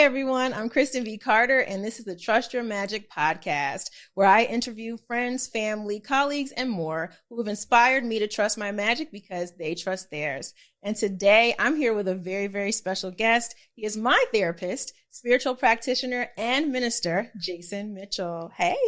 Hi, everyone. I'm Kristen V. Carter, and this is the Trust Your Magic podcast, where I interview friends, family, colleagues, and more who have inspired me to trust my magic because they trust theirs. And today I'm here with a very, very special guest. He is my therapist, spiritual practitioner, and minister, Jason Mitchell. Hey.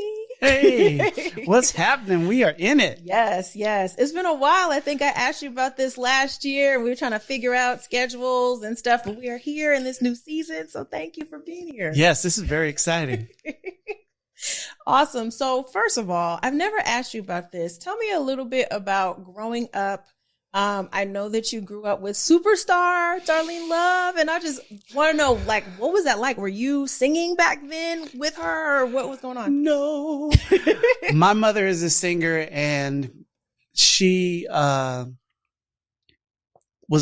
Hey, what's happening? We are in it. Yes. It's been a while. I think I asked you about this last year. We were trying to figure out schedules and stuff, but we are here in this new season. So thank you for being here. Yes, this is very exciting. Awesome. So first of all, I've never asked you about this. Tell me a little bit about growing up. I know that you grew up with superstar Darlene Love, and I just want to know, like, what was that like? Were you singing back then with her, or what was going on? No. My mother is a singer, and she was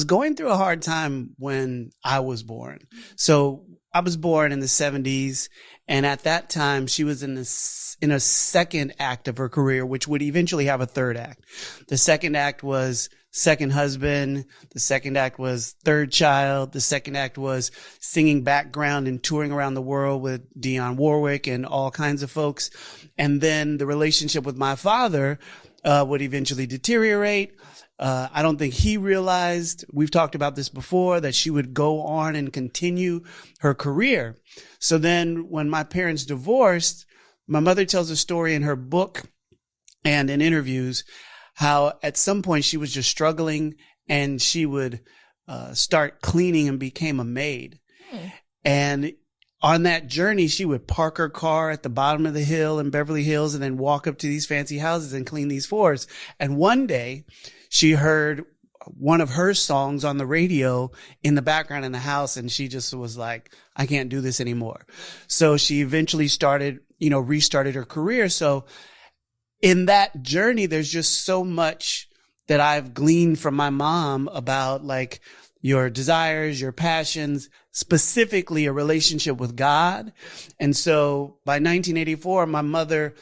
going through a hard time when I was born. So I was born in the 70s, and at that time, she was in a second act of her career, which would eventually have a third act. The second act was second husband. The second act was third child. The second act was singing background and touring around the world with Dionne Warwick and all kinds of folks. And then the relationship with my father would eventually deteriorate. I don't think he realized, we've talked about this before, that she would go on and continue her career. So then when my parents divorced, my mother tells a story in her book and in interviews how at some point she was just struggling, and she would start cleaning and became a maid. And on that journey, she would park her car at the bottom of the hill in Beverly Hills and then walk up to these fancy houses and clean these floors. And one day she heard one of her songs on the radio in the background in the house, and she just was like, I can't do this anymore. So she eventually restarted her career. So in that journey, there's just so much that I've gleaned from my mom about, like, your desires, your passions, specifically a relationship with God. And so by 1984, my mother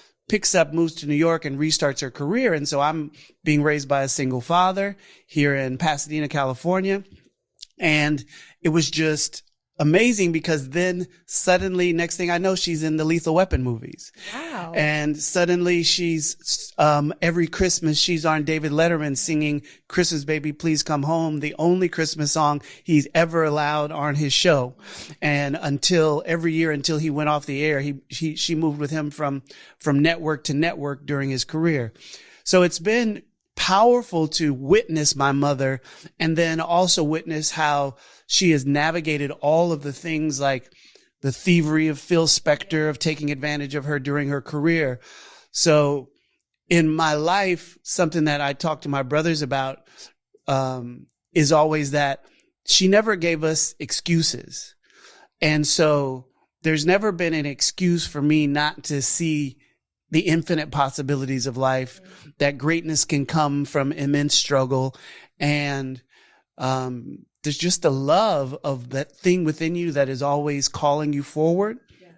moves to New York and restarts her career. And so I'm being raised by a single father here in Pasadena, California. And it was just amazing because then suddenly, next thing I know, she's in the Lethal Weapon movies. Wow. And suddenly she's, every Christmas she's on David Letterman singing Christmas Baby Please Come Home, the only Christmas song he's ever allowed on his show. And every year until he went off the air, she moved with him from network to network during his career. So it's been powerful to witness my mother, and then also witness how she has navigated all of the things like the thievery of Phil Spector, of taking advantage of her during her career. So in my life, something that I talk to my brothers about is always that she never gave us excuses. And so there's never been an excuse for me not to see the infinite possibilities of life, that greatness can come from immense struggle. And there's just the love of that thing within you that is always calling you forward. Yeah.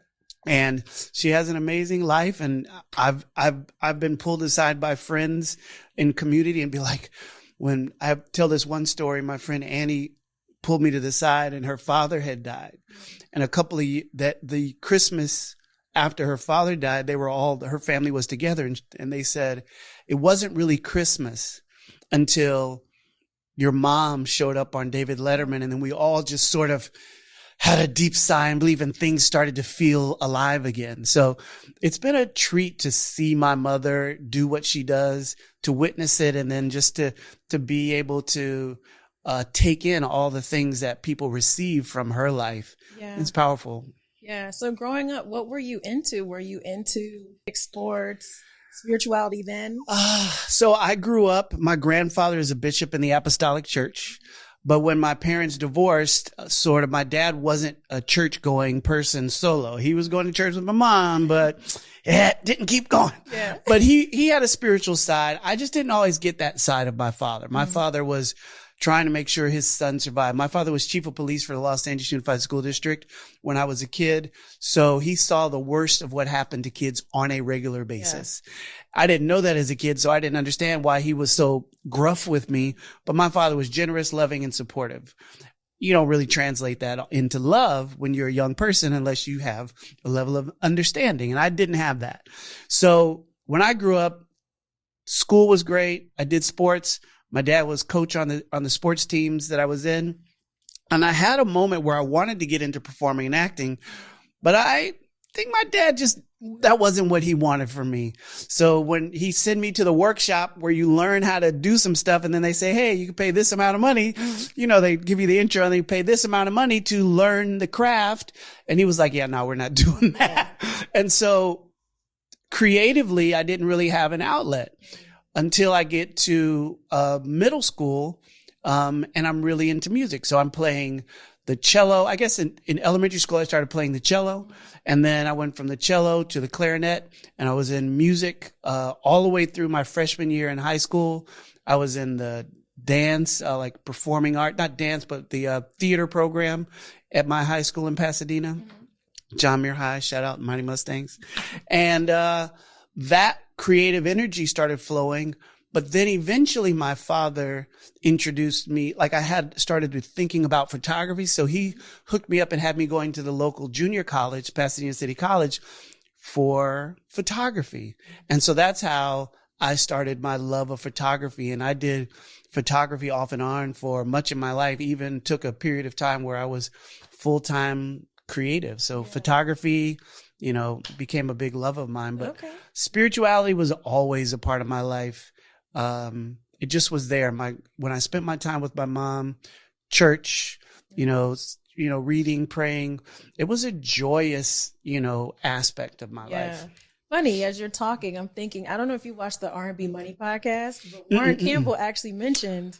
And she has an amazing life. And I've been pulled aside by friends in community and be like, when I tell this one story, my friend Annie pulled me to the side and her father had died. And the Christmas after her father died, her family was together, and they said it wasn't really Christmas until your mom showed up on David Letterman, and then we all just sort of had a deep sigh and believe, and things started to feel alive again. So it's been a treat to see my mother do what she does, to witness it, and then just to be able to take in all the things that people receive from her life. Yeah. It's powerful. Yeah. So growing up, what were you into? Were you into sports, spirituality then? So I grew up, my grandfather is a bishop in the Apostolic Church. But when my parents divorced, my dad wasn't a church-going person solo. He was going to church with my mom, but didn't keep going. Yeah. But he had a spiritual side. I just didn't always get that side of my father. My father was trying to make sure his son survived. My father was chief of police for the Los Angeles Unified School District when I was a kid. So he saw the worst of what happened to kids on a regular basis. Yeah. I didn't know that as a kid, so I didn't understand why he was so gruff with me. But my father was generous, loving, and supportive. you don't really translate that into love when you're a young person unless you have a level of understanding. And I didn't have that. So when I grew up, school was great. I did sports. My dad was coach on the sports teams that I was in. And I had a moment where I wanted to get into performing and acting, but I think my dad that wasn't what he wanted from me. So when he sent me to the workshop where you learn how to do some stuff and then they say, hey, you can pay this amount of money, they give you the intro and they pay this amount of money to learn the craft. And he was like, yeah, no, we're not doing that. And so creatively, I didn't really have an outlet until I get to middle school. And I'm really into music. So I'm playing the cello. I guess in elementary school, I started playing the cello. And then I went from the cello to the clarinet. And I was in music all the way through my freshman year in high school. I was in the dance, like performing art, not dance, but the theater program at my high school in Pasadena. John Muir High, shout out Mighty Mustangs. And that creative energy started flowing. But then eventually my father introduced me, like I had started thinking about photography. So he hooked me up and had me going to the local junior college, Pasadena City College, for photography. And so that's how I started my love of photography. And I did photography off and on for much of my life, even took a period of time where I was full-time creative. So photography, became a big love of mine. But spirituality was always a part of my life. It just was there. When I spent my time with my mom, church, reading, praying, it was a joyous, aspect of my life. Funny, as you're talking, I'm thinking, I don't know if you watched the R&B Money podcast, but Warren Campbell actually mentioned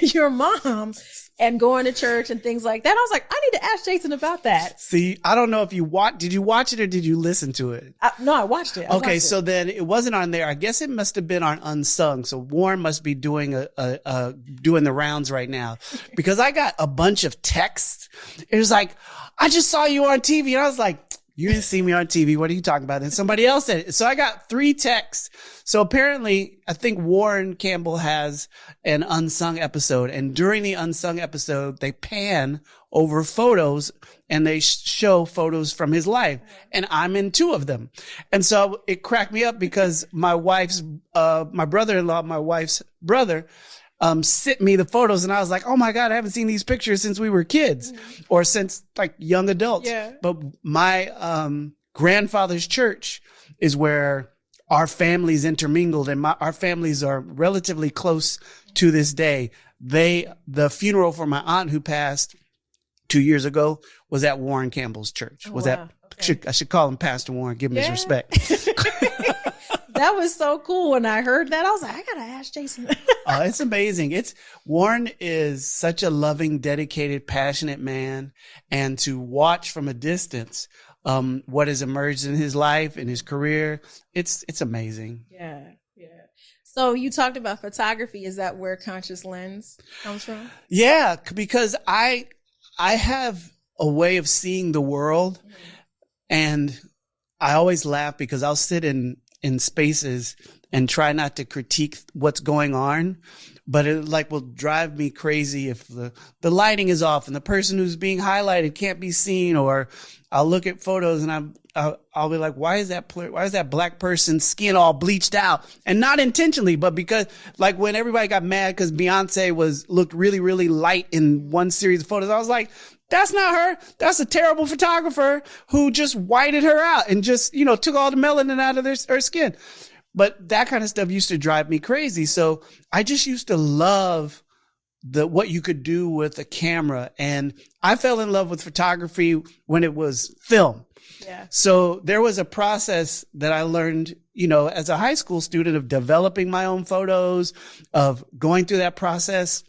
your mom and going to church and things like that. I was like, I need to ask Jason about that. See, I don't know if did you watch it or did you listen to it? No, I watched it. So then it wasn't on there. I guess it must have been on Unsung. So Warren must be doing doing the rounds right now, because I got a bunch of texts. It was like, I just saw you on TV. And I was like, you didn't see me on TV. What are you talking about? And somebody else said it. So I got 3 texts. So apparently, I think Warren Campbell has an Unsung episode. And during the Unsung episode, they pan over photos and they show photos from his life. And I'm in 2 of them. And so it cracked me up because my brother-in-law, my wife's brother, sent me the photos and I was like, oh my God, I haven't seen these pictures since we were kids or since like young adults. Yeah. But my grandfather's church is where our families intermingled and our families are relatively close to this day. The funeral for my aunt who passed 2 years ago was at Warren Campbell's church. I should call him Pastor Warren, give him his respect. That was so cool. When I heard that, I was like, I gotta ask Jason. It's amazing. Warren is such a loving, dedicated, passionate man. And to watch from a distance, what has emerged in his life, in his career, it's amazing. Yeah. So you talked about photography. Is that where Conscious Lens comes from? Yeah, because I have a way of seeing the world, and I always laugh because I'll sit in spaces and try not to critique what's going on, but it will drive me crazy if the lighting is off and the person who's being highlighted can't be seen, or I'll look at photos and I'll be like, why is that black person's skin all bleached out? And not intentionally, but because when everybody got mad because Beyonce looked really, really light in one series of photos, I was like, that's not her. That's a terrible photographer who just whited her out and just, took all the melanin out of her skin. But that kind of stuff used to drive me crazy. So I just used to love what you could do with a camera. And I fell in love with photography when it was film. Yeah. So there was a process that I learned, as a high school student, of developing my own photos, of going through that process.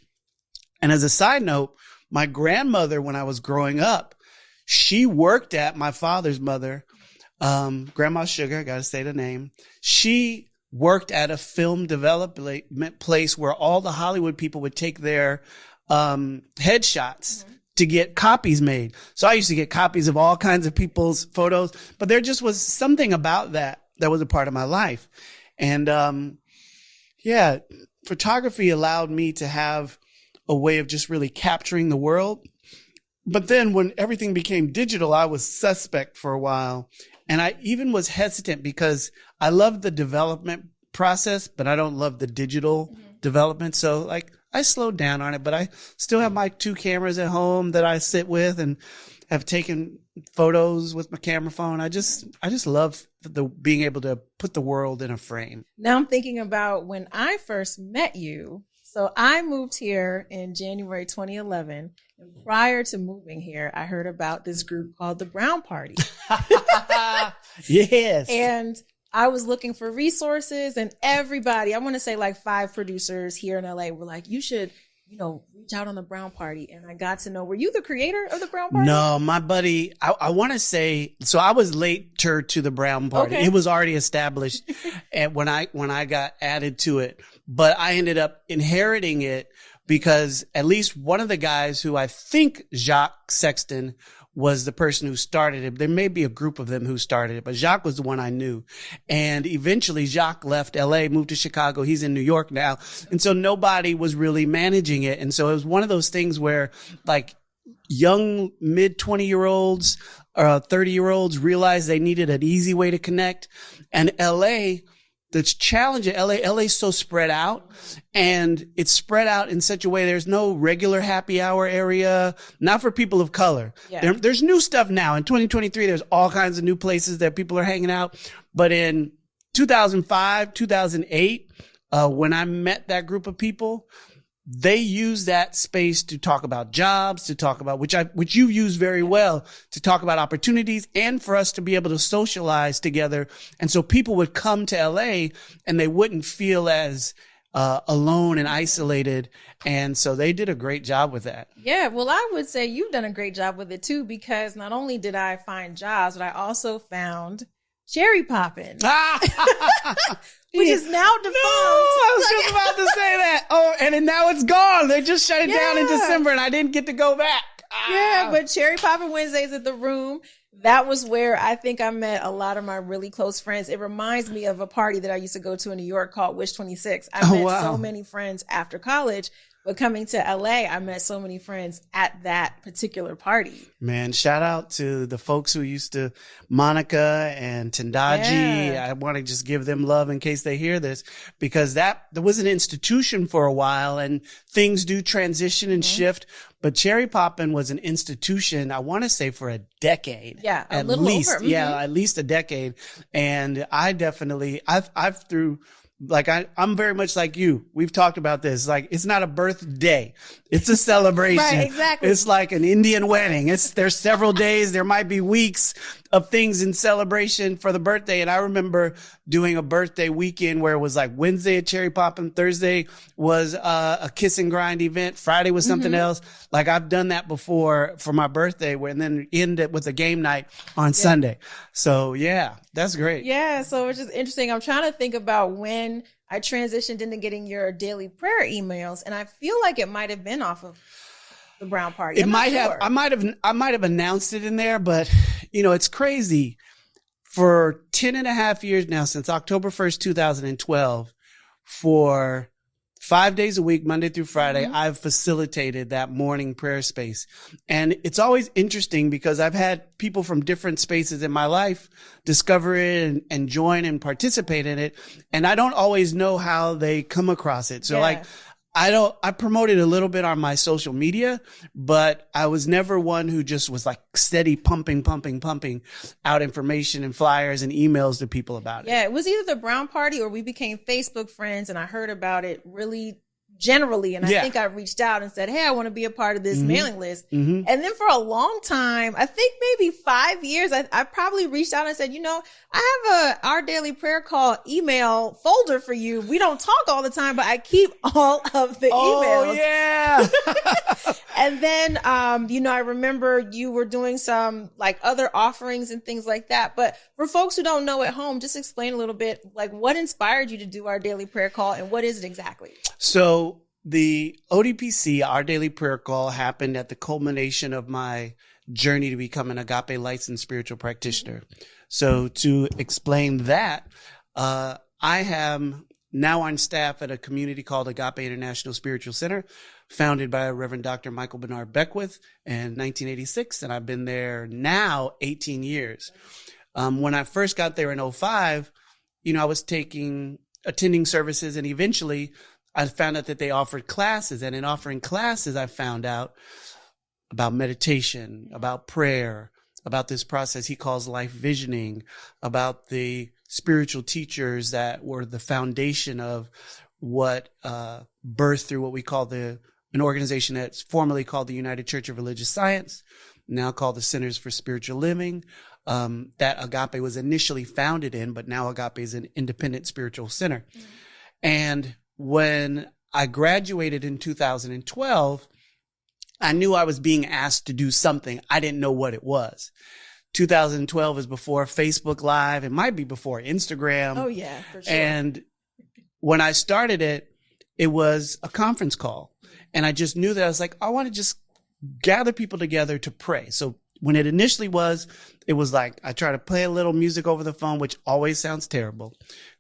And as a side note, my grandmother, when I was growing up, she worked at my father's mother, Grandma Sugar, I got to say the name. She worked at a film development place where all the Hollywood people would take their headshots to get copies made. So I used to get copies of all kinds of people's photos, but there just was something about that was a part of my life. And photography allowed me to have a way of just really capturing the world. But then when everything became digital, I was suspect for a while. And I even was hesitant because I love the development process, but I don't love the digital development. So like I slowed down on it, but I still have my 2 cameras at home that I sit with and have taken photos with my camera phone. I just love being able to put the world in a frame. Now I'm thinking about when I first met you. So I moved here in January 2011. And prior to moving here, I heard about this group called the Brown Party. Yes. And I was looking for resources, and everybody, I want to say like 5 producers here in LA were like, you should, reach out on the Brown Party. And I got to know, were you the creator of the Brown Party? No, my buddy, I want to say, so I was later to the Brown Party. Okay. It was already established and when I got added to it, but I ended up inheriting it because at least one of the guys who I think Jacques Sexton was the person who started it. There may be a group of them who started it, but Jacques was the one I knew. And eventually Jacques left LA, moved to Chicago. He's in New York now. And so nobody was really managing it. And so it was one of those things where like young mid 20-year-olds or 30-year-olds realized they needed an easy way to connect. And LA, the challenge at LA's so spread out, and it's spread out in such a way there's no regular happy hour area, not for people of color. Yeah. There's new stuff now. In 2023, there's all kinds of new places that people are hanging out. But in 2005, 2008, when I met that group of people, they use that space to talk about jobs, to talk about, which you use very well, to talk about opportunities and for us to be able to socialize together. And so people would come to LA and they wouldn't feel as alone and isolated. And so they did a great job with that. Yeah, well, I would say you've done a great job with it too, because not only did I find jobs, but I also found cherry popping. Which is now defunct. No, I was just about to say that. Oh, and then now it's gone. They just shut it down in December and I didn't get to go back. Yeah, but Cherry Poppin' Wednesdays at the Room, that was where I think I met a lot of my really close friends. It reminds me of a party that I used to go to in New York called Wish 26. I met so many friends after college. But coming to LA, I met so many friends at that particular party. Man, shout out to the folks who used to, Monica and Tendaji. Yeah. I want to just give them love in case they hear this, because there was an institution for a while and things do transition and shift. But Cherry Poppin' was an institution, I want to say, for a decade. Yeah, at least. Over. Yeah, at least a decade. And I definitely, I've through, like I'm very much like you. We've talked about this. Like, it's not a birthday. It's a celebration. Right, exactly. It's like an Indian wedding. There's several days. There might be weeks of things in celebration for the birthday. And I remember doing a birthday weekend where it was like Wednesday at Cherry Poppin', Thursday was a kiss and grind event, Friday was something else. Like, I've done that before for my birthday, and then end it with a game night on Sunday. So yeah, that's great. Yeah, so it's just interesting. I'm trying to think about when I transitioned into getting your daily prayer emails, and I feel like it might have been off of the Brown Party. It might have. I might have announced it in there, but it's crazy. For 10 and a half years now, since October 1st, 2012, for 5 days a week, Monday through Friday, I've facilitated that morning prayer space. And it's always interesting because I've had people from different spaces in my life discover it and join and participate in it. And I don't always know how they come across it. So I promoted a little bit on my social media, but I was never one who just was like steady pumping out information and flyers and emails to people about it. Yeah, it was either the Brown Party or we became Facebook friends, and I heard about it really generally. And I think I reached out and said, hey, I want to be a part of this mailing list. And then for a long time, I think maybe 5 years, I probably reached out and said, I have Our Daily Prayer Call email folder for you. We don't talk all the time, but I keep all of the emails. Oh, yeah. And then, I remember you were doing some like other offerings and things like that. But for folks who don't know at home, just explain a little bit, like, what inspired you to do Our Daily Prayer Call and what is it exactly? So the ODPC, Our Daily Prayer Call, happened at the culmination of my journey to become an Agape licensed spiritual practitioner. So to explain that, I am now on staff at a community called Agape International Spiritual Center, founded by Reverend Dr. Michael Bernard Beckwith in 1986. And I've been there now 18 years. When I first got there in 2005, I was attending services, and eventually I found out that they offered classes. And in offering classes, I found out about meditation, about prayer, about this process he calls life visioning, about the spiritual teachers that were the foundation of what birthed through what we call an organization that's formerly called the United Church of Religious Science, now called the Centers for Spiritual Living, that Agape was initially founded in, but now Agape is an independent spiritual center. Mm-hmm. And when I graduated in 2012, I knew I was being asked to do something. I didn't know what it was. 2012 is before Facebook Live. It might be before Instagram. Oh, yeah, for sure. And when I started it, it was a conference call. And I just knew that I was like, I want to just gather people together to pray. So when it initially was, it was like I try to play a little music over the phone, which always sounds terrible.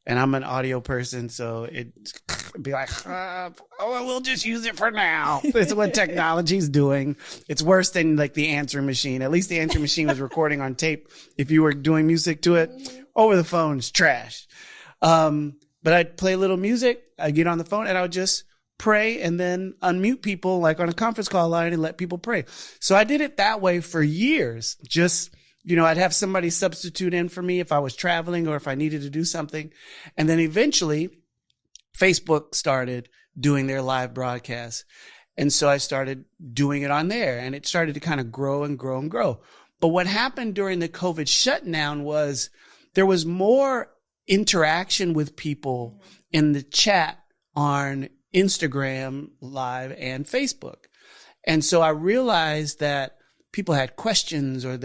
And I'm an audio person, so it'd be like, we'll just use it for now. It's what technology's doing. It's worse than like the answering machine. At least the answering machine was recording on tape. If you were doing music to it, over the phone, it's trash. But I'd play a little music. I'd get on the phone and I would just pray and then unmute people like on a conference call line and let people pray. So I did it that way for years. Just, I'd have somebody substitute in for me if I was traveling or if I needed to do something. And then eventually Facebook started doing their live broadcasts. And so I started doing it on there, and it started to kind of grow and grow and grow. But what happened during the COVID shutdown was there was more interaction with people in the chat on Instagram Live and Facebook. And so I realized that people had questions or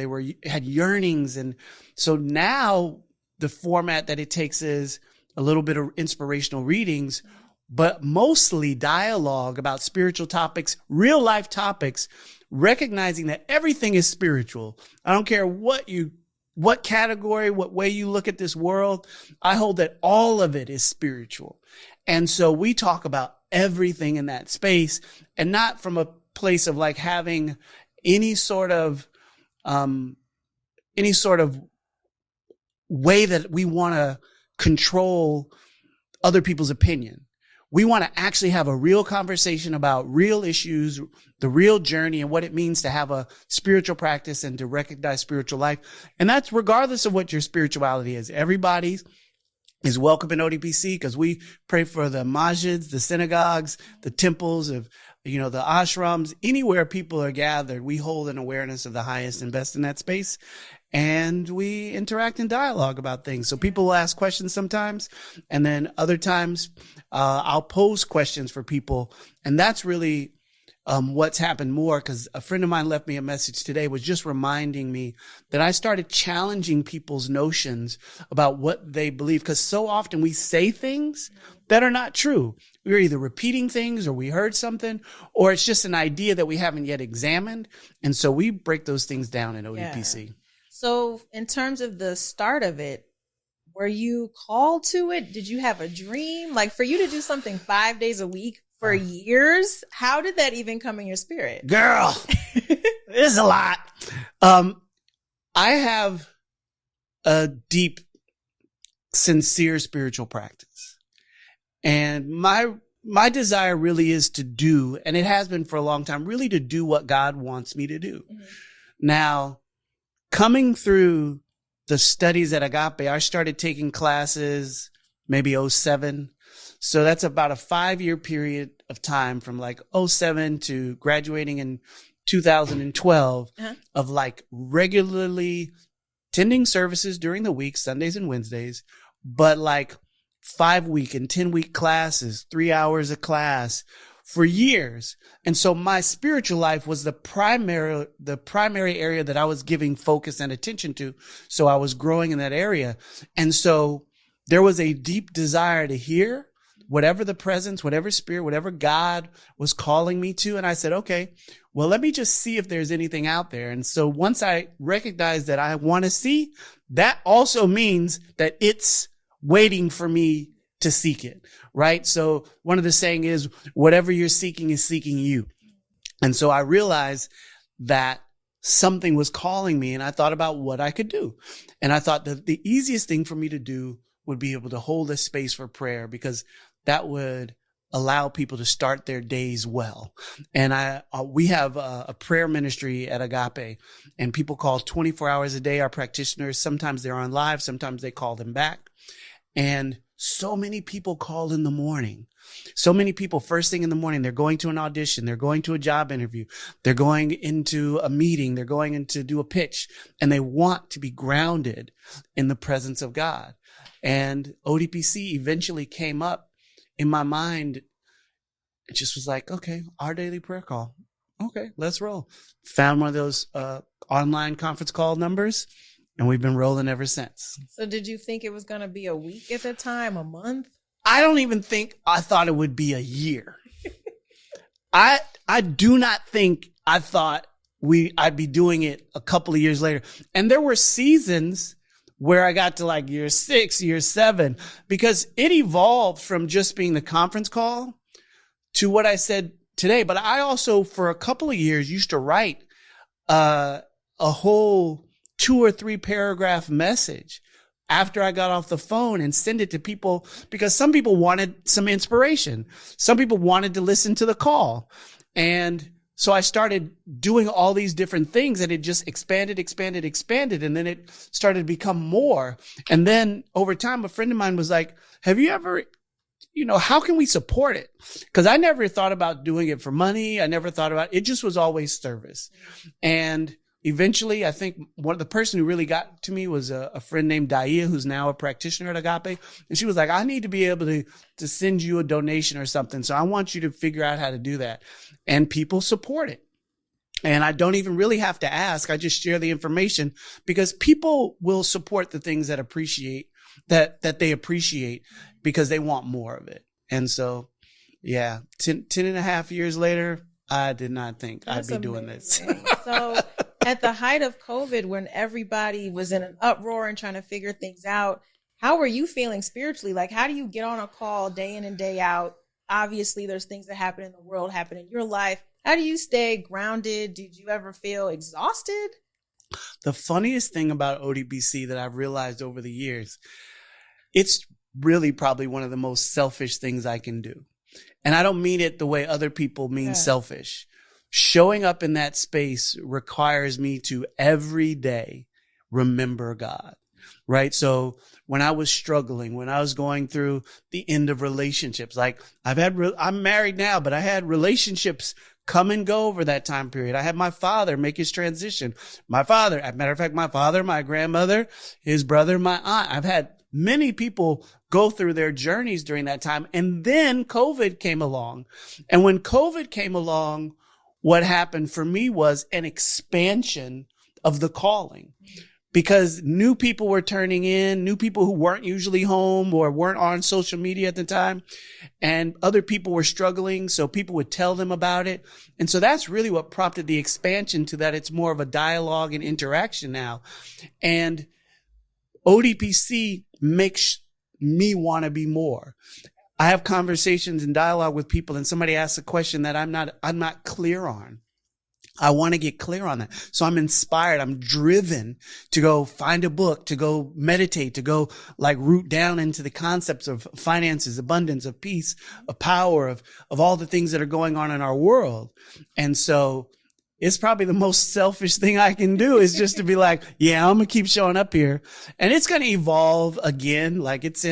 had yearnings. And so now the format that it takes is a little bit of inspirational readings, but mostly dialogue about spiritual topics, real life topics, recognizing that everything is spiritual. I don't care what category, what way you look at this world. I hold that all of it is spiritual. And so we talk about everything in that space, and not from a place of like having any sort of way that we want to control other people's opinion. We want to actually have a real conversation about real issues, the real journey, and what it means to have a spiritual practice and to recognize spiritual life. And that's regardless of what your spirituality is. Everybody is welcome in ODPC because we pray for the masjids, the synagogues, the temples of, the ashrams, anywhere people are gathered. We hold an awareness of the highest and best in that space. And we interact and dialogue about things. So people will ask questions sometimes, and then other times I'll pose questions for people. And that's really what's happened more, because a friend of mine left me a message today, was just reminding me that I started challenging people's notions about what they believe. Because so often we say things that are not true. We're either repeating things, or we heard something, or it's just an idea that we haven't yet examined. And so we break those things down in ODPC. Yeah. So in terms of the start of it, were you called to it? Did you have a dream? Like, for you to do something 5 days a week for years, how did that even come in your spirit? Girl, it's a lot. I have a deep, sincere spiritual practice. And my desire really is to do, and it has been for a long time, really to do what God wants me to do. Mm-hmm. Now, coming through the studies at Agape, I started taking classes maybe 2007. So that's about a 5-year period of time from like 2007 to graduating in 2012 of like regularly attending services during the week, Sundays and Wednesdays, but like 5-week and 10-week classes, 3 hours a class for years. And so my spiritual life was the primary area that I was giving focus and attention to. So I was growing in that area. And so there was a deep desire to hear whatever the presence, whatever spirit, whatever God was calling me to. And I said, okay, well, let me just see if there's anything out there. And so once I recognized that I want to see, that also means that it's waiting for me to seek it, right? So one of the saying is, whatever you're seeking is seeking you. And so I realized that something was calling me, and I thought about what I could do. And I thought that the easiest thing for me to do would be able to hold a space for prayer, because that would allow people to start their days well. And we have a prayer ministry at Agape, and people call 24 hours a day, our practitioners. Sometimes they're on live, sometimes they call them back. And so many people call in the morning. So many people first thing in the morning, they're going to an audition, they're going to a job interview, they're going into a meeting, they're going in to do a pitch, and they want to be grounded in the presence of God. And ODPC eventually came up in my mind. It just was like, okay, our daily prayer call. Okay, let's roll. Found one of those online conference call numbers, and we've been rolling ever since. So did you think it was going to be a week at the time, a month? I don't even think I thought it would be a year. I do not think I thought I'd be doing it a couple of years later. And there were seasons where I got to like year 6, year 7, because it evolved from just being the conference call to what I said today. But I also, for a couple of years, used to write a whole 2 or 3 paragraph message after I got off the phone and send it to people, because some people wanted some inspiration. Some people wanted to listen to the call. And so I started doing all these different things, and it just expanded. And then it started to become more. And then over time, a friend of mine was like, have you ever, how can we support it? Because I never thought about doing it for money. I never thought about it. It just was always service. And eventually, I think the person who really got to me was a friend named Daia, who's now a practitioner at Agape. And she was like, I need to be able to send you a donation or something. So I want you to figure out how to do that. And people support it. And I don't even really have to ask. I just share the information, because people will support the things that they appreciate because they want more of it. And so, yeah, 10 and a half years later, I did not think I'd be doing this. So at the height of COVID, when everybody was in an uproar and trying to figure things out, how were you feeling spiritually? Like, how do you get on a call day in and day out? Obviously, there's things that happen in the world, happen in your life. How do you stay grounded? Did you ever feel exhausted? The funniest thing about ODBC that I've realized over the years, it's really probably one of the most selfish things I can do. And I don't mean it the way other people mean selfish. Showing up in that space requires me to every day remember God, right? So when I was struggling, when I was going through the end of relationships, like I'm married now, but I had relationships come and go over that time period. I had my father make his transition. My father, as a matter of fact, my father, my grandmother, his brother, my aunt. I've had many people go through their journeys during that time. And then COVID came along. And when COVID came along, what happened for me was an expansion of the calling, because new people were turning in, new people who weren't usually home or weren't on social media at the time, and other people were struggling. So people would tell them about it. And so that's really what prompted the expansion to that. It's more of a dialogue and interaction now. And ODPC makes me want to be more. I have conversations and dialogue with people, and somebody asks a question that I'm not clear on. I want to get clear on that. So I'm inspired. I'm driven to go find a book, to go meditate, to go like root down into the concepts of finances, abundance, of peace, of power, of all the things that are going on in our world. And so it's probably the most selfish thing I can do is just to be like, yeah, I'm going to keep showing up here. And it's going to evolve again. Like it's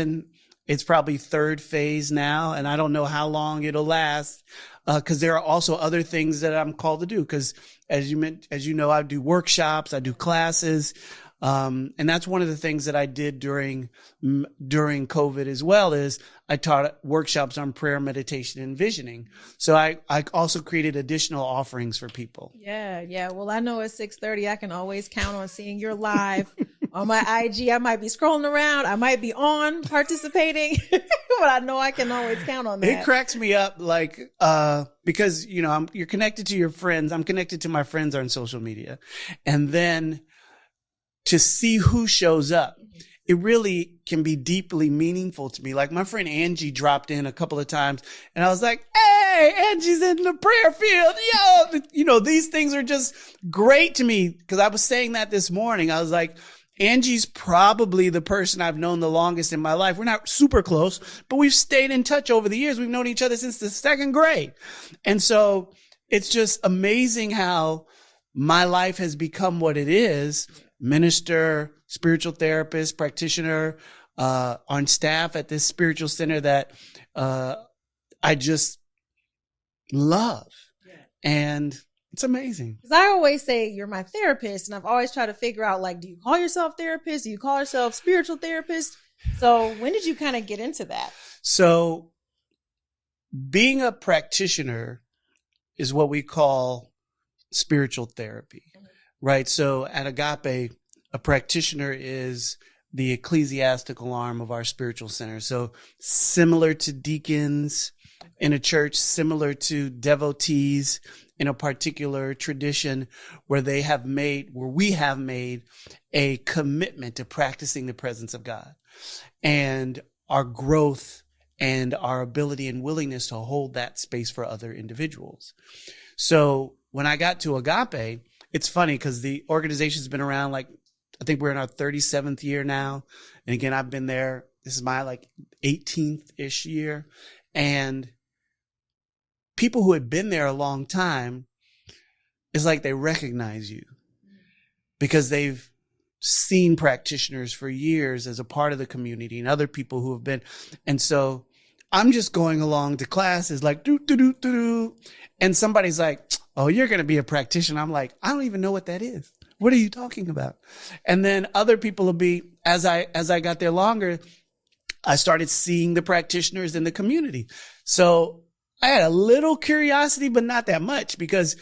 probably 3rd phase now, and I don't know how long it'll last, because there are also other things that I'm called to do. Because as you know, I do workshops, I do classes, and that's one of the things that I did during COVID as well. Is I taught workshops on prayer, meditation, and visioning. So I also created additional offerings for people. Yeah. Well, I know at 6:30 I can always count on seeing your live. On my IG, I might be scrolling around. I might be on participating, but I know I can always count on that. It cracks me up, like, because, you're connected to your friends. I'm connected to my friends on social media. And then to see who shows up it really can be deeply meaningful to me. Like my friend Angie dropped in a couple of times and I was like, hey, Angie's in the prayer field. Yo, these things are just great to me. Cause I was saying that this morning. I was like, Angie's probably the person I've known the longest in my life. We're not super close, but we've stayed in touch over the years. We've known each other since the 2nd grade. And so it's just amazing how my life has become what it is. Minister, spiritual therapist, practitioner, on staff at this spiritual center that I just love. Yeah. And it's amazing. Because I always say you're my therapist, and I've always tried to figure out, like, do you call yourself therapist? Do you call yourself spiritual therapist? So when did you kind of get into that? So being a practitioner is what we call spiritual therapy, right? So at Agape, a practitioner is the ecclesiastical arm of our spiritual center. So similar to deacons in a church, similar to devotees in a particular tradition where we have made a commitment to practicing the presence of God, and our growth and our ability and willingness to hold that space for other individuals. So when I got to Agape, it's funny because the organization's been around, like, I think we're in our 37th year now. And again, I've been there. This is my 18th-ish year. And people who had been there a long time, it's like they recognize you because they've seen practitioners for years as a part of the community and other people who have been. And so I'm just going along to classes like, do. And somebody's like, oh, you're going to be a practitioner. I'm like, I don't even know what that is. What are you talking about? And then other people will be, as I got there longer, I started seeing the practitioners in the community. So I had a little curiosity, but not that much, because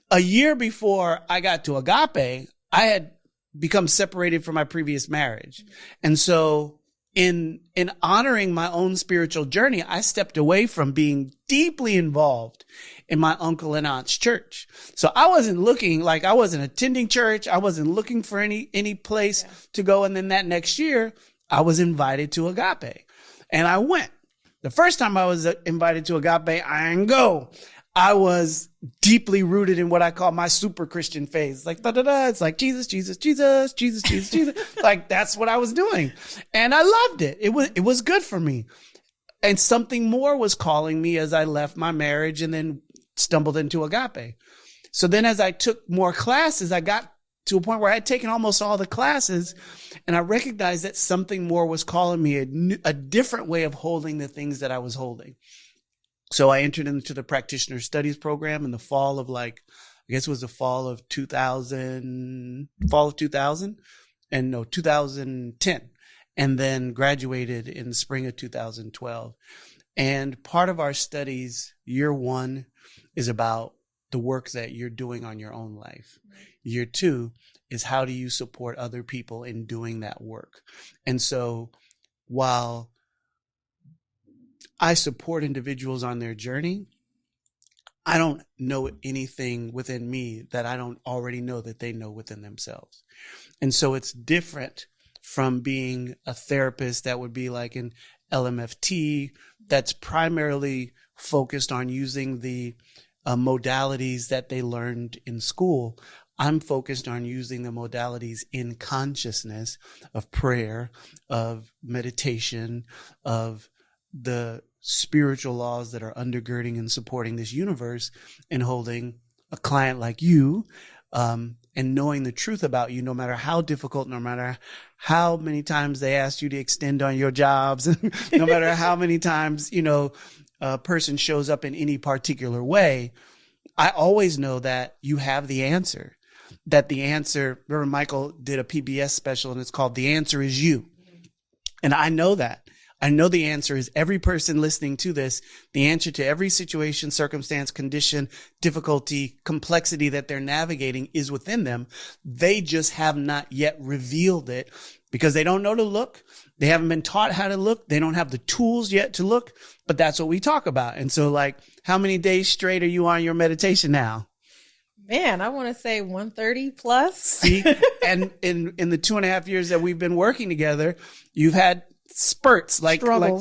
a year before I got to Agape, I had become separated from my previous marriage. And so in honoring my own spiritual journey, I stepped away from being deeply involved in my uncle and aunt's church. So I wasn't I wasn't attending church. I wasn't looking for any place to go. And then that next year, I was invited to Agape, and I went. The first time I was invited to Agape, I didn't go. I was deeply rooted in what I call my super Christian phase. Like, it's like Jesus, Jesus, Jesus, Jesus, Jesus, Jesus. Like, that's what I was doing. And I loved it. It was good for me. And something more was calling me as I left my marriage and then stumbled into Agape. So then as I took more classes, I got to a point where I had taken almost all the classes, and I recognized that something more was calling me, a different way of holding the things that I was holding. So I entered into the practitioner studies program in the fall of I guess it was the fall of 2010, and then graduated in the spring of 2012. And part of our studies, year 1 is about the work that you're doing on your own life. Year 2 is how do you support other people in doing that work? And so while I support individuals on their journey, I don't know anything within me that I don't already know that they know within themselves. And so it's different from being a therapist that would be like an LMFT that's primarily focused on using the modalities that they learned in school. I'm focused on using the modalities in consciousness of prayer, of meditation, of the spiritual laws that are undergirding and supporting this universe, and holding a client like you, and knowing the truth about you, no matter how difficult, no matter how many times they ask you to extend on your jobs, no matter how many times, a person shows up in any particular way. I always know that you have the answer, remember Michael did a PBS special and it's called The Answer Is You. And I know that. I know the answer is every person listening to this. The answer to every situation, circumstance, condition, difficulty, complexity that they're navigating is within them. They just have not yet revealed it because they don't know to look. They haven't been taught how to look. They don't have the tools yet to look, but that's what we talk about. And so how many days straight are you on your meditation now? Man, I want to say 130 plus. See, and in the 2.5 years that we've been working together, you've had spurts like a and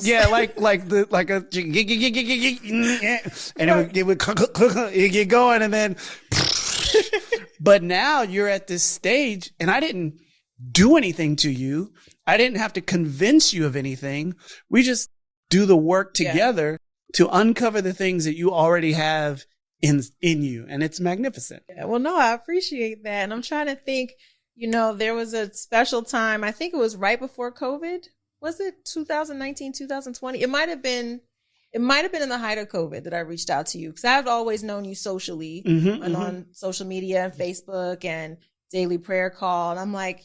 it would get going, and then but now you're at this stage, and I didn't do anything to you. I didn't have to convince you of anything. We just do the work together to uncover the things that you already have in you. And it's magnificent. Yeah, well, no, I appreciate that. And I'm trying to think, there was a special time. I think it was right before COVID. Was it 2019, 2020? It might have been in the height of COVID that I reached out to you, because I've always known you socially and on social media and Facebook and daily prayer call. And I'm like,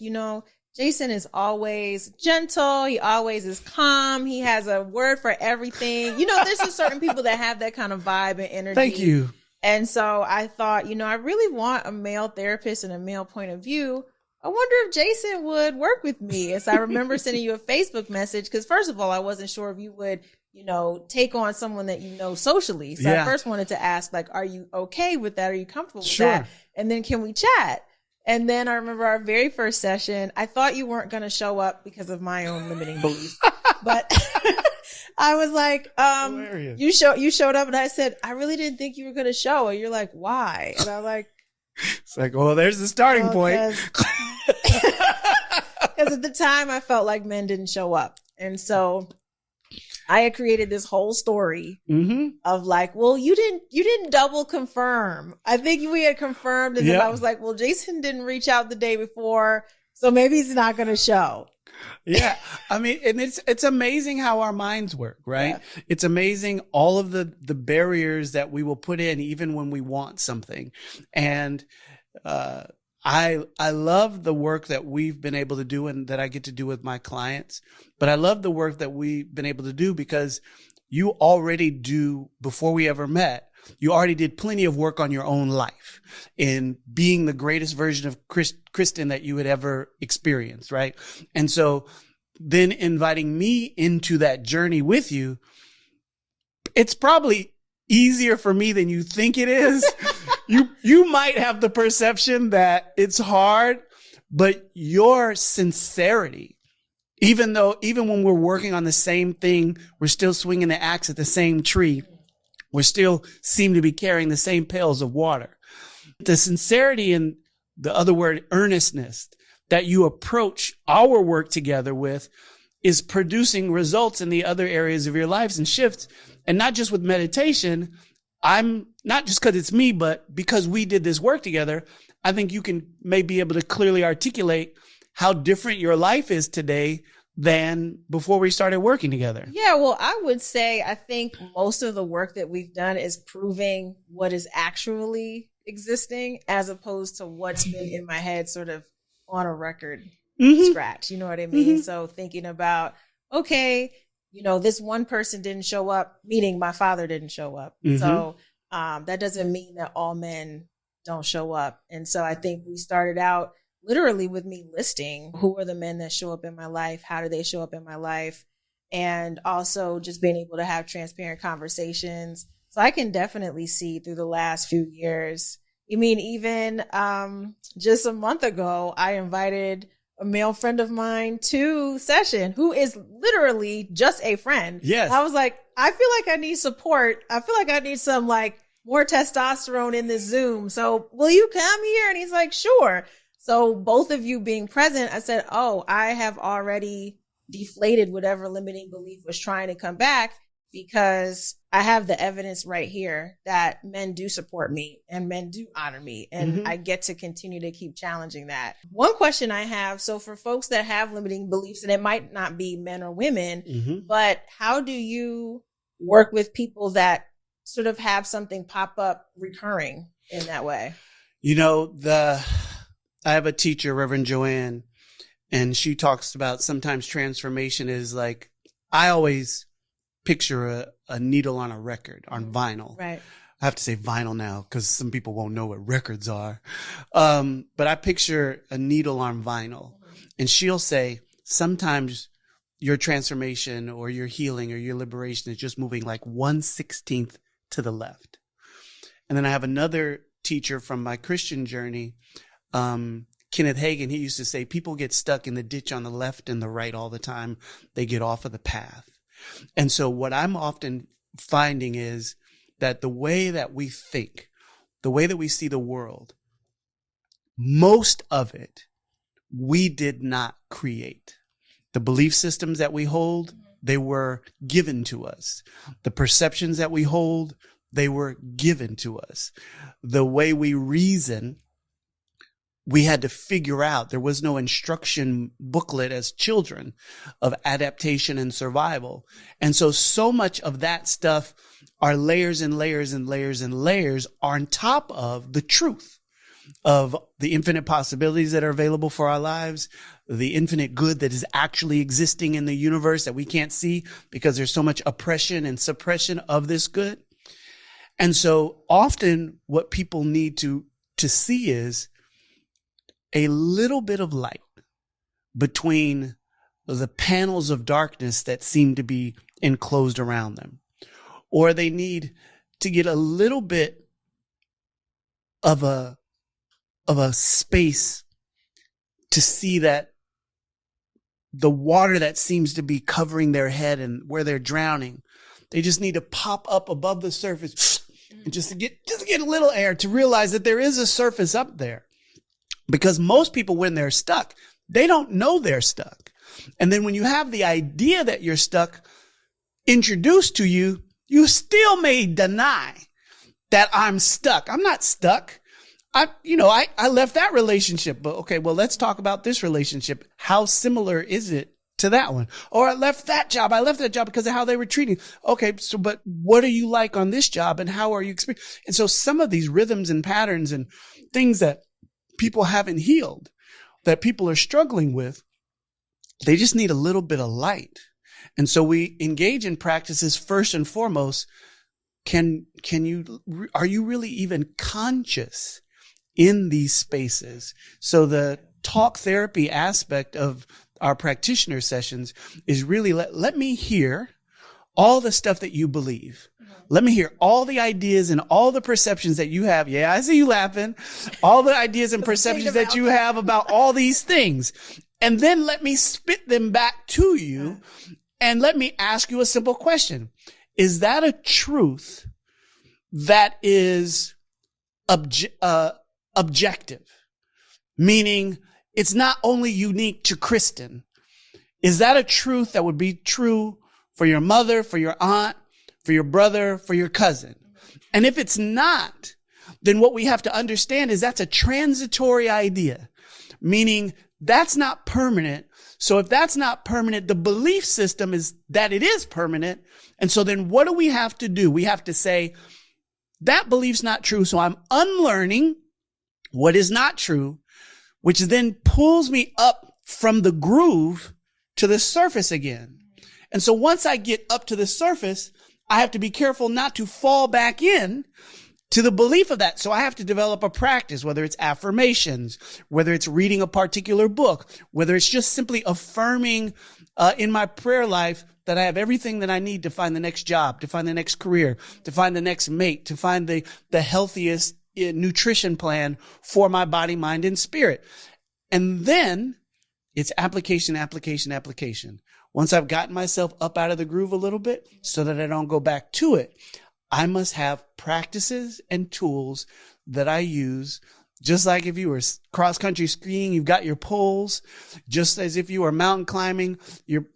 Jason is always gentle. He always is calm. He has a word for everything. There's just certain people that have that kind of vibe and energy. Thank you. And so I thought, I really want a male therapist and a male point of view. I wonder if Jason would work with me. As I remember sending you a Facebook message, because first of all, I wasn't sure if you would, take on someone that socially. So I first wanted to ask, are you okay with that? Are you comfortable with that? And then can we chat? And then I remember our very first session, I thought you weren't going to show up because of my own limiting beliefs, but I was like, you showed up, and I said, I really didn't think you were going to show. And you're like, why? And I'm like, it's like, well, there's the starting point. Because at the time I felt like men didn't show up. And so I had created this whole story of well, you didn't double confirm. I think we had confirmed. And then I was like, well, Jason didn't reach out the day before, so maybe he's not going to show. Yeah. I mean, and it's amazing how our minds work, right? Yeah. It's amazing all of the barriers that we will put in even when we want something. And, I love the work that we've been able to do and that I get to do with my clients, but I love the work that we've been able to do because you already do, before we ever met, you already did plenty of work on your own life in being the greatest version of Kristen that you had ever experienced, right? And so then inviting me into that journey with you, it's probably easier for me than you think it is. You might have the perception that it's hard, but your sincerity, even when we're working on the same thing, we're still swinging the axe at the same tree. We still seem to be carrying the same pails of water. The sincerity and the other word, earnestness, that you approach our work together with is producing results in the other areas of your lives and shifts. And not just with meditation. I'm not just because it's me, but because we did this work together, I think you can maybe be able to clearly articulate how different your life is today than before we started working together. Yeah, well, I would say I think most of the work that we've done is proving what is actually existing as opposed to what's been in my head sort of on a record scratch. You know what I mean? So thinking about, okay, this one person didn't show up, meaning my father didn't show up. So that doesn't mean that all men don't show up. And so I think we started out literally with me listing who are the men that show up in my life, how do they show up in my life, and also just being able to have transparent conversations. So I can definitely see through the last few years. I mean, even just a month ago, I invited a male friend of mine to session who is literally just a friend. Yes. I was like, I feel like I need support. I feel like I need some more testosterone in this Zoom. So will you come here? And he's like, sure. So both of you being present, I said, oh, I have already deflated whatever limiting belief was trying to come back, because I have the evidence right here that men do support me and men do honor me. And I get to continue to keep challenging that. One question I have, so for folks that have limiting beliefs, and it might not be men or women, but how do you work with people that sort of have something pop up recurring in that way? I have a teacher, Reverend Joanne, and she talks about sometimes transformation is like, I always picture a needle on a record, on vinyl. Right. I have to say vinyl now because some people won't know what records are. But I picture a needle on vinyl, and she'll say sometimes your transformation or your healing or your liberation is just moving like 1/16 to the left. And then I have another teacher from my Christian journey, Kenneth Hagin, he used to say, people get stuck in the ditch on the left and the right all the time. They get off of the path. And so what I'm often finding is that the way that we think, the way that we see the world, most of it, we did not create. The belief systems that we hold, they were given to us. The perceptions that we hold, they were given to us. The way we reason, we had to figure out. There was no instruction booklet as children of adaptation and survival. And so much of that stuff are layers and layers and layers and layers on top of the truth of the infinite possibilities that are available for our lives, the infinite good that is actually existing in the universe that we can't see because there's so much oppression and suppression of this good. And so often what people need to see is a little bit of light between the panels of darkness that seem to be enclosed around them. Or they need to get a little bit of a space to see that the water that seems to be covering their head and where they're drowning, they just need to pop up above the surface and just to get a little air to realize that there is a surface up there. Because most people, when they're stuck, they don't know they're stuck. And then when you have the idea that you're stuck introduced to you, you still may deny that I'm stuck. I'm not stuck. I left that relationship, but okay, well, let's talk about this relationship. How similar is it to that one? Or I left that job because of how they were treating. Okay. So, but what are you like on this job and how are you experiencing? And so some of these rhythms and patterns and things that people haven't healed, that people are struggling with, they just need a little bit of light. And so we engage in practices first and foremost. Are you really even conscious in these spaces? So the talk therapy aspect of our practitioner sessions is really let me hear all the stuff that you believe. Let me hear all the ideas and all the perceptions that you have. Yeah, I see you laughing. All the ideas and perceptions that you have about all these things. And then let me spit them back to you. And let me ask you a simple question. Is that a truth that is objective? Meaning it's not only unique to Kristen. Is that a truth that would be true for your mother, for your aunt, for your brother, for your cousin? And if it's not, then what we have to understand is that's a transitory idea, meaning that's not permanent. So if that's not permanent, the belief system is that it is permanent. And so then what do we have to do? We have to say, that belief's not true. So I'm unlearning what is not true, which then pulls me up from the groove to the surface again. And so once I get up to the surface, I have to be careful not to fall back in to the belief of that. So I have to develop a practice, whether it's affirmations, whether it's reading a particular book, whether it's just simply affirming in my prayer life that I have everything that I need to find the next job, to find the next career, to find the next mate, to find the healthiest nutrition plan for my body, mind, and spirit. And then it's application, application, application. Once I've gotten myself up out of the groove a little bit so that I don't go back to it, I must have practices and tools that I use. Just like if you were cross-country skiing, you've got your poles. Just as if you were mountain climbing, you're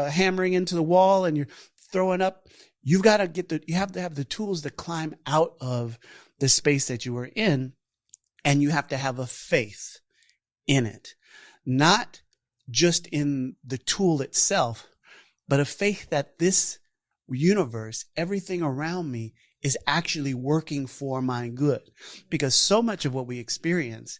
hammering into the wall and you're throwing up. You have to have the tools to climb out of the space that you were in, and you have to have a faith in it, not just in the tool itself, but a faith that this universe, everything around me, is actually working for my good. Because so much of what we experience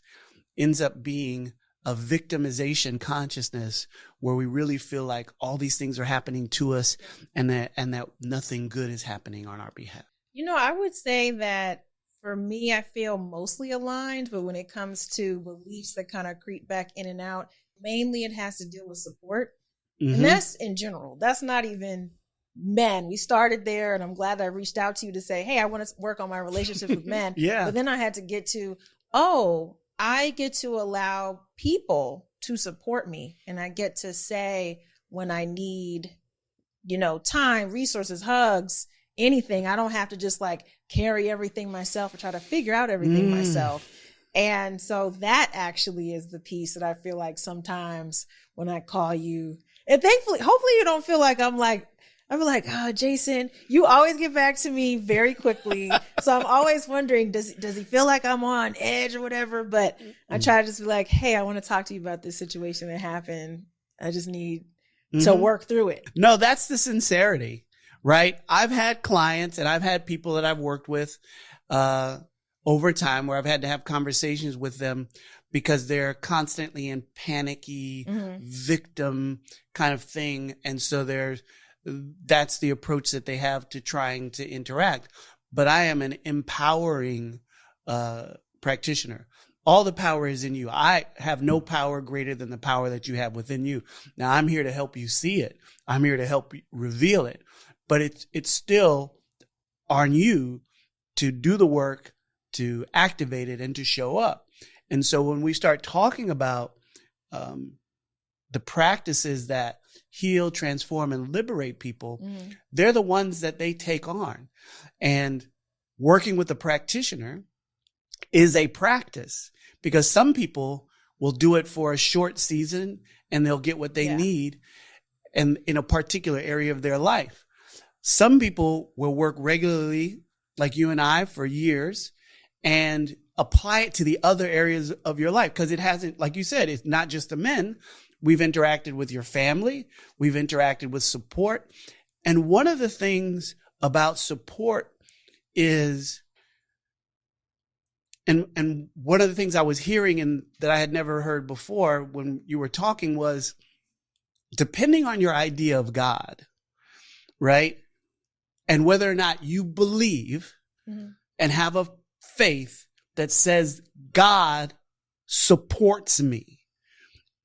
ends up being a victimization consciousness where we really feel like all these things are happening to us and that nothing good is happening on our behalf. I would say that for me, I feel mostly aligned, but when it comes to beliefs that kind of creep back in and out, mainly it has to deal with support. Mm-hmm. And that's in general. That's not even men. We started there, and I'm glad that I reached out to you to say, hey, I want to work on my relationships with men. Yeah. But then I had to get to, I get to allow people to support me, and I get to say when I need, time, resources, hugs, anything. I don't have to just like carry everything myself or try to figure out everything myself. And so that actually is the piece that I feel like sometimes when I call you, and thankfully, hopefully you don't feel like I'm like, oh, Jason, you always get back to me very quickly. So I'm always wondering, does he feel like I'm on edge or whatever? But I try to just be like, hey, I want to talk to you about this situation that happened. I just need to work through it. No, that's the sincerity, right? I've had clients and I've had people that I've worked with over time where I've had to have conversations with them because they're constantly in panicky victim kind of thing. And so that's the approach that they have to trying to interact. But I am an empowering practitioner. All the power is in you. I have no power greater than the power that you have within you. Now, I'm here to help you see it. I'm here to help you reveal it. But it's still on you to do the work, to activate it, and to show up. And so when we start talking about the practices that heal, transform, and liberate people, they're the ones that they take on. And working with a practitioner is a practice because some people will do it for a short season and they'll get what they need and in a particular area of their life. Some people will work regularly, like you and I, for years and apply it to the other areas of your life because it hasn't, like you said, it's not just the men. We've interacted with your family. We've interacted with support. And one of the things about support is, and one of the things I was hearing and that I had never heard before when you were talking was, depending on your idea of God, right? And whether or not you believe and have a faith that says God supports me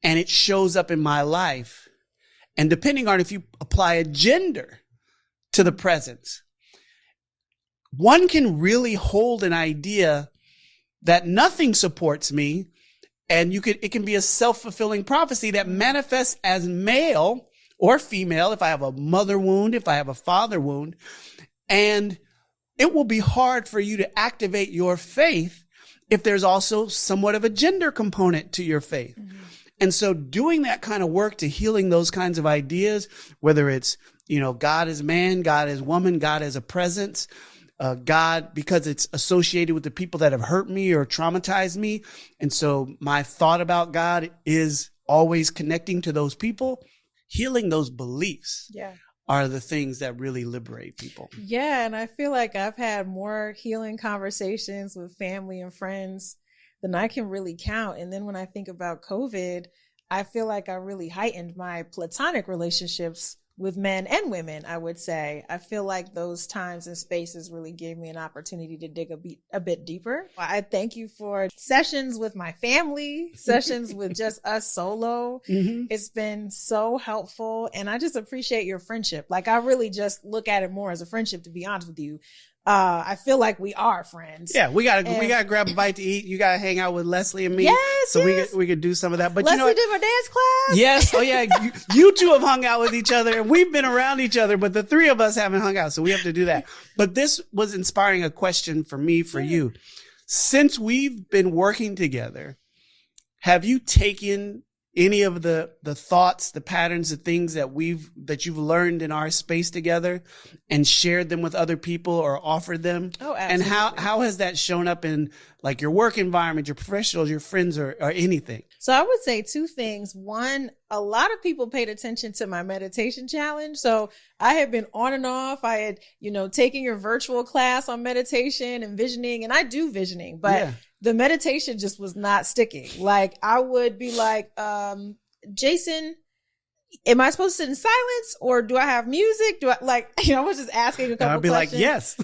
and it shows up in my life. And depending on if you apply a gender to the presence, one can really hold an idea that nothing supports me. And it can be a self-fulfilling prophecy that manifests as male or female, if I have a mother wound, if I have a father wound. And it will be hard for you to activate your faith if there's also somewhat of a gender component to your faith. And so doing that kind of work to healing those kinds of ideas, whether it's, God is man, God is woman, God is a presence, God, because it's associated with the people that have hurt me or traumatized me. And so my thought about God is always connecting to those people. Healing those beliefs are the things that really liberate people. Yeah. And I feel like I've had more healing conversations with family and friends than I can really count. And then when I think about COVID, I feel like I really heightened my platonic relationships with men and women, I would say. I feel like those times and spaces really gave me an opportunity to dig a bit deeper. I thank you for sessions with my family, sessions with just us solo. It's been so helpful. And I just appreciate your friendship. Like I really just look at it more as a friendship, to be honest with you. I feel like we are friends. Yeah, we gotta grab a bite to eat. You gotta hang out with Leslie and me. Yes, so we could do some of that. But Leslie did my dance class. Yes. Oh yeah. You two have hung out with each other and we've been around each other, but the three of us haven't hung out. So we have to do that. But this was inspiring a question for me, for you. Since we've been working together, have you taken any of the thoughts, the patterns, the things that you've learned in our space together and shared them with other people or offered them? Oh, absolutely. And how has that shown up in like your work environment, your professionals, your friends, or anything? So I would say two things. One, a lot of people paid attention to my meditation challenge. So I had been on and off. I had, taken your virtual class on meditation and visioning, and I do visioning, but the meditation just was not sticking. Like I would be like, Jason, am I supposed to sit in silence or do I have music? I was just asking a couple questions. I'd be like, yes.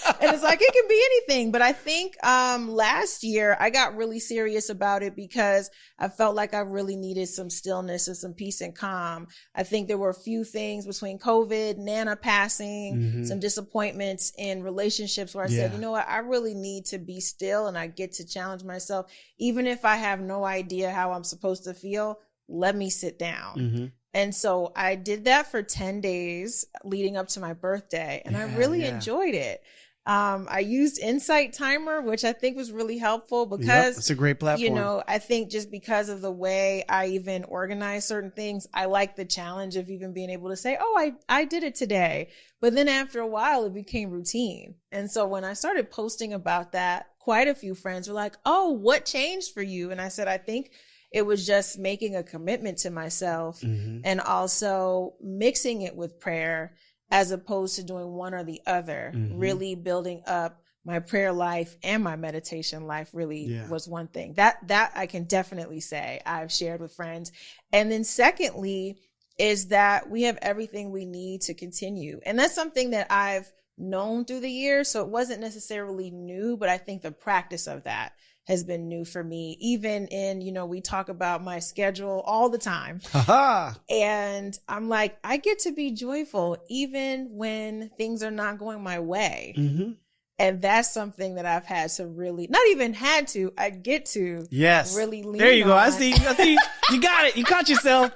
And it's like, it can be anything. But I think last year I got really serious about it because I felt like I really needed some stillness and some peace and calm. I think there were a few things between COVID, Nana passing, some disappointments in relationships where I said, you know what, I really need to be still, and I get to challenge myself. Even if I have no idea how I'm supposed to feel, let me sit down. And so I did that for 10 days leading up to my birthday, and I really enjoyed it. I used Insight Timer, which I think was really helpful because it's a great platform. You know, I think just because of the way I even organize certain things, I like the challenge of even being able to say, oh, I did it today. But then after a while, it became routine. And so when I started posting about that, quite a few friends were like, oh, what changed for you? And I said, I think it was just making a commitment to myself and also mixing it with prayer as opposed to doing one or the other, really building up my prayer life and my meditation life really was one thing that I can definitely say I've shared with friends. And then secondly is that we have everything we need to continue. And that's something that I've known through the years. So it wasn't necessarily new, but I think the practice of that has been new for me. Even in, you know, we talk about my schedule all the time. And I'm like, I get to be joyful even when things are not going my way. And that's something that I've had to really, not even had to, I get to really lean on. There you go. I see. You got it. You caught yourself.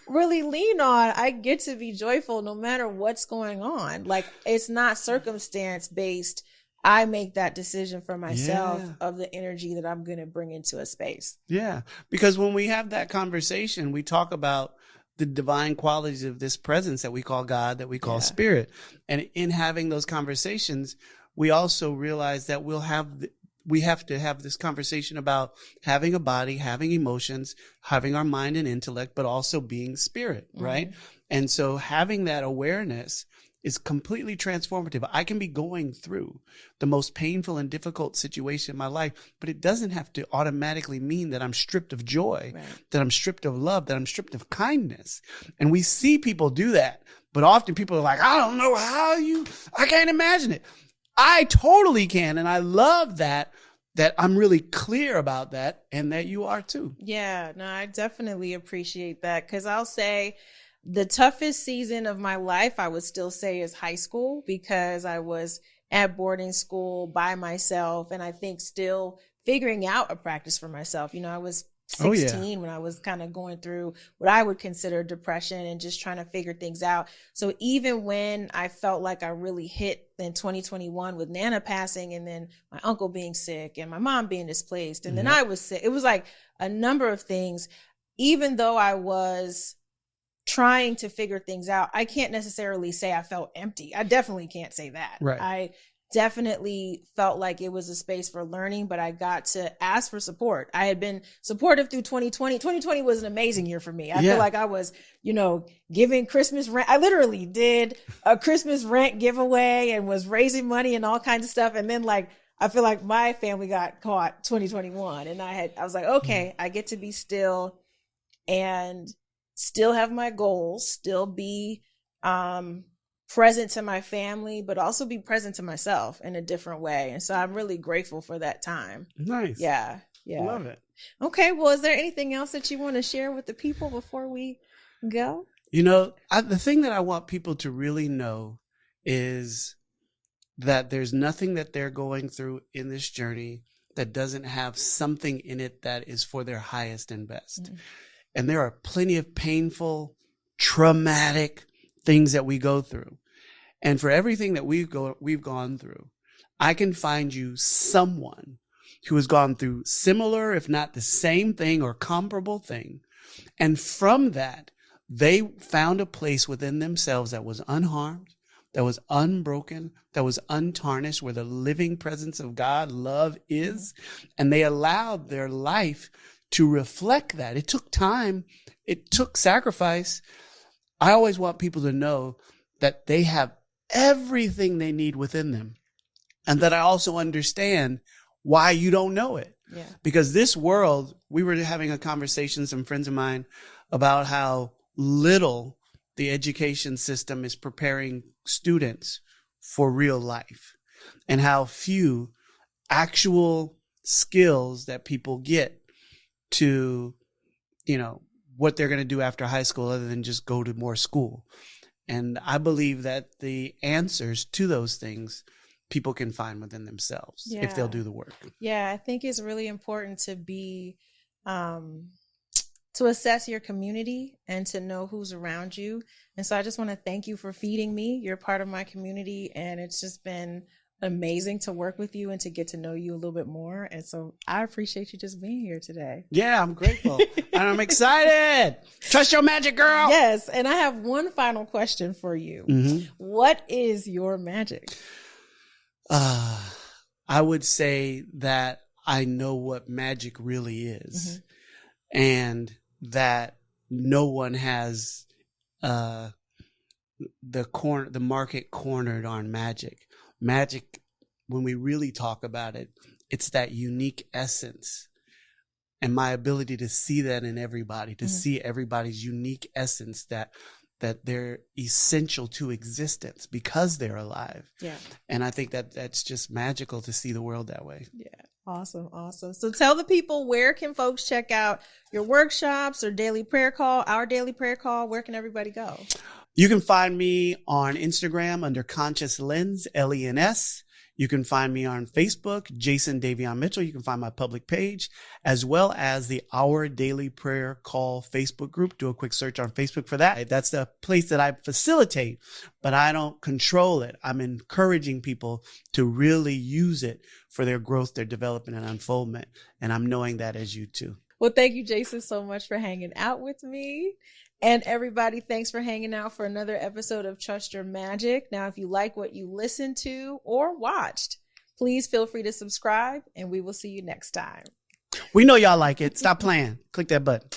Really lean on. I get to be joyful no matter what's going on. Like, it's not circumstance based. I make that decision for myself of the energy that I'm going to bring into a space. Yeah. Because when we have that conversation, we talk about the divine qualities of this presence that we call God, that we call spirit. And in having those conversations, we also realize that we have to have this conversation about having a body, having emotions, having our mind and intellect, but also being spirit, right? And so having that awareness is completely transformative. I can be going through the most painful and difficult situation in my life, but it doesn't have to automatically mean that I'm stripped of joy, that I'm stripped of love, that I'm stripped of kindness. And we see people do that, but often people are like, I don't know I can't imagine it. I totally can. And I love that I'm really clear about that and that you are too. Yeah, no, I definitely appreciate that, because I'll say the toughest season of my life, I would still say, is high school, because I was at boarding school by myself, and I think still figuring out a practice for myself. You know, I was 16 when I was kind of going through what I would consider depression and just trying to figure things out. So even when I felt like I really hit in 2021 with Nana passing, and then my uncle being sick and my mom being displaced, and then I was sick, it was like a number of things. Even though I was trying to figure things out, I can't necessarily say I felt empty. I definitely can't say that. Right. I definitely felt like it was a space for learning, but I got to ask for support. I had been supportive through 2020. 2020 was an amazing year for me. I feel like I was, you know, giving Christmas rent. I literally did a Christmas rent giveaway and was raising money and all kinds of stuff. And then like, I feel like my family got caught 2021, and I was like, okay, I get to be still and still have my goals, still be present to my family, but also be present to myself in a different way. And so I'm really grateful for that time. Nice. Yeah. Love it. Okay. Well, is there anything else that you want to share with the people before we go? You know, the thing that I want people to really know is that there's nothing that they're going through in this journey that doesn't have something in it that is for their highest and best. And there are plenty of painful, traumatic things that we go through. And for everything that we've gone through, I can find you someone who has gone through similar, if not the same thing or comparable thing. And from that, they found a place within themselves that was unharmed, that was unbroken, that was untarnished, where the living presence of God, love is. And they allowed their life to reflect that. It took time. It took sacrifice. I always want people to know that they have everything they need within them, and that I also understand why you don't know it. Because this world, we were having a conversation, some friends of mine, about how little the education system is preparing students for real life. and how few actual skills that people get to, what they're going to do after high school other than just go to more school. And I believe that the answers to those things people can find within themselves if they'll do the work. Yeah, I think it's really important to be, to assess your community and to know who's around you. And so I just want to thank you for feeding me. You're part of my community, and it's just been amazing to work with you and to get to know you a little bit more. And so I appreciate you just being here today. Yeah, I'm grateful. And I'm excited. Trust your magic, girl. Yes. And I have one final question for you. Mm-hmm. What is your magic? I would say that I know what magic really is, and that no one has the market cornered on magic. Magic, when we really talk about it, it's that unique essence, and my ability to see that in everybody, to see everybody's unique essence, that they're essential to existence because they're alive. Yeah. And I think that's just magical to see the world that way. Yeah. Awesome. Awesome. So tell the people, where can folks check out your workshops or daily prayer call, our daily prayer call? Where can everybody go? You can find me on Instagram under Conscious Lens, LENS. You can find me on Facebook, Jason Davion Mitchell. You can find my public page, as well as the Our Daily Prayer Call Facebook group. Do a quick search on Facebook for that. That's the place that I facilitate, but I don't control it. I'm encouraging people to really use it for their growth, their development, and unfoldment. And I'm knowing that as you too. Well, thank you, Jason, so much for hanging out with me. And everybody, thanks for hanging out for another episode of Trust Your Magic. Now, if you like what you listened to or watched, please feel free to subscribe, and we will see you next time. We know y'all like it. Stop playing. Click that button.